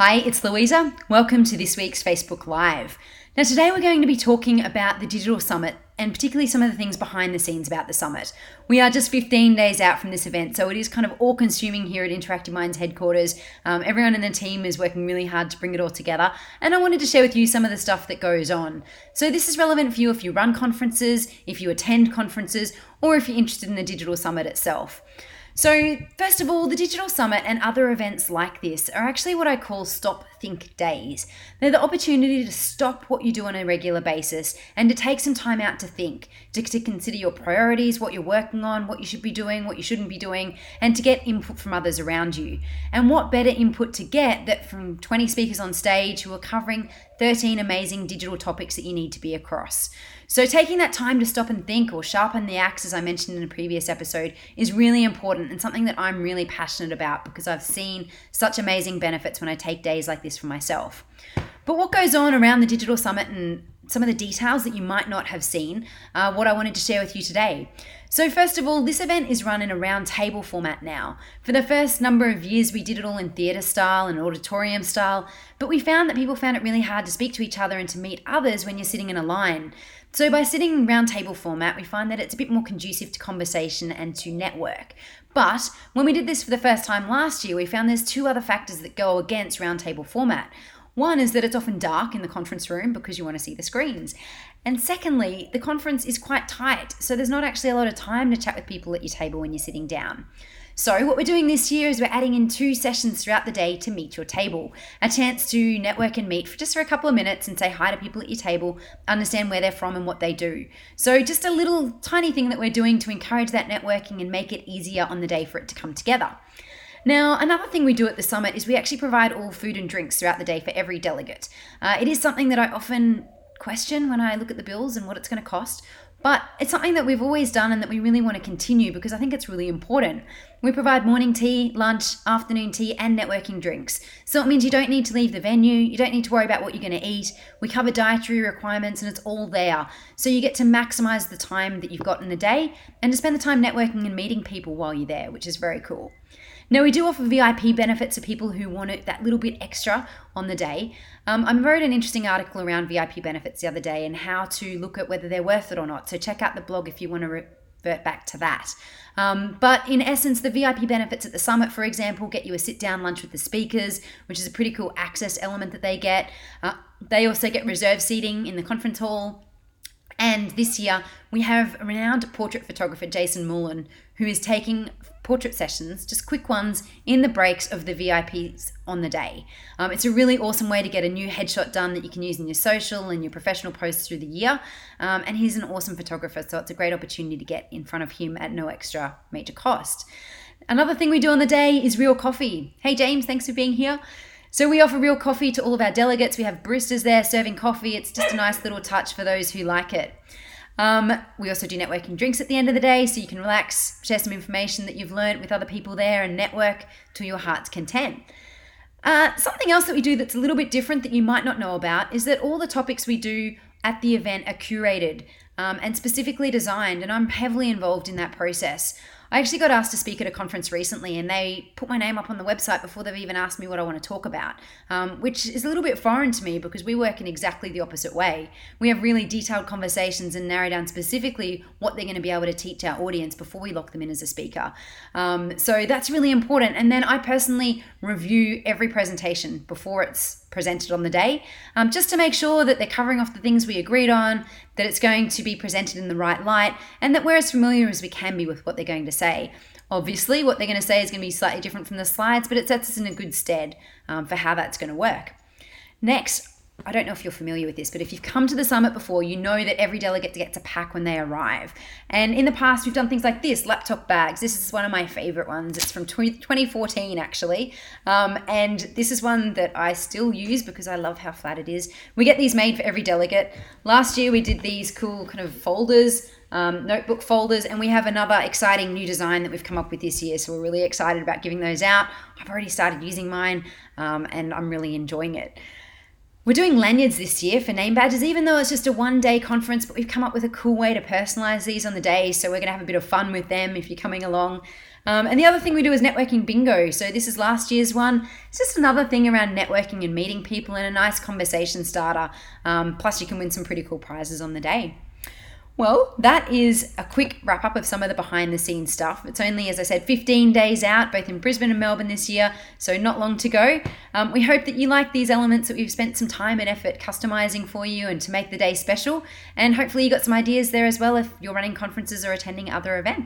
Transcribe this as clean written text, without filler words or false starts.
Hi, it's Louisa. Welcome to this week's Facebook Live. Now today we're going to be talking about the Digital Summit and particularly some of the things behind the scenes about the summit. We are just 15 days out from this event, so it is kind of all consuming here at Interactive Minds headquarters. Everyone in the team is working really hard to bring it all together, and I wanted to share with you some of the stuff that goes on. So this is relevant for you if you run conferences, if you attend conferences, or if you're interested in the Digital Summit itself. So first of all, the Digital Summit and other events like this are actually what I call stop think days. They're the opportunity to stop what you do on a regular basis and to take some time out to think, to consider your priorities, what you're working on, what you should be doing, what you shouldn't be doing, and to get input from others around you. And what better input to get than from 20 speakers on stage who are covering 13 amazing digital topics that you need to be across. So taking that time to stop and think or sharpen the axe, as I mentioned in a previous episode, is really important and something that I'm really passionate about because I've seen such amazing benefits when I take days like this for myself. But what goes on around the Digital Summit and some of the details that you might not have seen, what I wanted to share with you today. So first of all, this event is run in a round table format now. For the first number of years, we did it all in theatre style and auditorium style, but we found that people found it really hard to speak to each other and to meet others when you're sitting in a line. So by sitting in round table format, we find that it's a bit more conducive to conversation and to network. But when we did this for the first time last year, we found there's two other factors that go against round table format. One is that it's often dark in the conference room because you want to see the screens. And secondly, the conference is quite tight, so there's not actually a lot of time to chat with people at your table when you're sitting down. So what we're doing this year is we're adding in 2 sessions throughout the day to meet your table. A chance to network and meet for a couple of minutes and say hi to people at your table, understand where they're from and what they do. So just a little tiny thing that we're doing to encourage that networking and make it easier on the day for it to come together. Now, another thing we do at the summit is we actually provide all food and drinks throughout the day for every delegate. It is something that I often question when I look at the bills and what it's going to cost, but it's something that we've always done and that we really want to continue because I think it's really important. We provide morning tea, lunch, afternoon tea, and networking drinks. So it means you don't need to leave the venue, you don't need to worry about what you're going to eat. We cover dietary requirements and it's all there. So you get to maximize the time that you've got in the day and to spend the time networking and meeting people while you're there, which is very cool. Now, we do offer VIP benefits to people who want it that little bit extra on the day. I wrote an interesting article around VIP benefits the other day and how to look at whether they're worth it or not. So check out the blog if you want to revert back to that. But in essence, the VIP benefits at the summit, for example, get you a sit-down lunch with the speakers, which is a pretty cool access element that they get. They also get reserved seating in the conference hall. And this year, we have a renowned portrait photographer, Jason Mullen, who is taking portrait sessions, just quick ones, in the breaks of the VIPs on the day. It's a really awesome way to get a new headshot done that you can use in your social and your professional posts through the year. And he's an awesome photographer, so it's a great opportunity to get in front of him at no extra major cost. Another thing we do on the day is real coffee. Hey, James, thanks for being here. So we offer real coffee to all of our delegates. We have baristas there serving coffee. It's just a nice little touch for those who like it. We also do networking drinks at the end of the day, so you can relax, share some information that you've learned with other people there and network to your heart's content. Something else that we do that's a little bit different that you might not know about is that all the topics we do at the event are curated and specifically designed, and I'm heavily involved in that process. I actually got asked to speak at a conference recently and they put my name up on the website before they've even asked me what I want to talk about, which is a little bit foreign to me because we work in exactly the opposite way. We have really detailed conversations and narrow down specifically what they're going to be able to teach our audience before we lock them in as a speaker. So that's really important. And then I personally review every presentation before it's presented on the day, just to make sure that they're covering off the things we agreed on, that it's going to be presented in the right light, and that we're as familiar as we can be with what they're going to say. Obviously, what they're going to say is going to be slightly different from the slides, but it sets us in a good stead for how that's going to work. Next, I don't know if you're familiar with this, but if you've come to the summit before, you know that every delegate gets a pack when they arrive. And in the past, we've done things like this, laptop bags. This is one of my favorite ones. It's from 2014, actually. And this is one that I still use because I love how flat it is. We get these made for every delegate. Last year, we did these cool kind of folders, notebook folders, and we have another exciting new design that we've come up with this year. So we're really excited about giving those out. I've already started using mine, and I'm really enjoying it. We're doing lanyards this year for name badges, even though it's just a one-day conference, but we've come up with a cool way to personalize these on the day, so we're going to have a bit of fun with them if you're coming along. And the other thing we do is networking bingo. So this is last year's one. It's just another thing around networking and meeting people and a nice conversation starter. Plus you can win some pretty cool prizes on the day. Well, that is a quick wrap up of some of the behind the scenes stuff. It's only, as I said, 15 days out, both in Brisbane and Melbourne this year, so not long to go. We hope that you like these elements that we've spent some time and effort customizing for you and to make the day special. And hopefully you got some ideas there as well if you're running conferences or attending other events.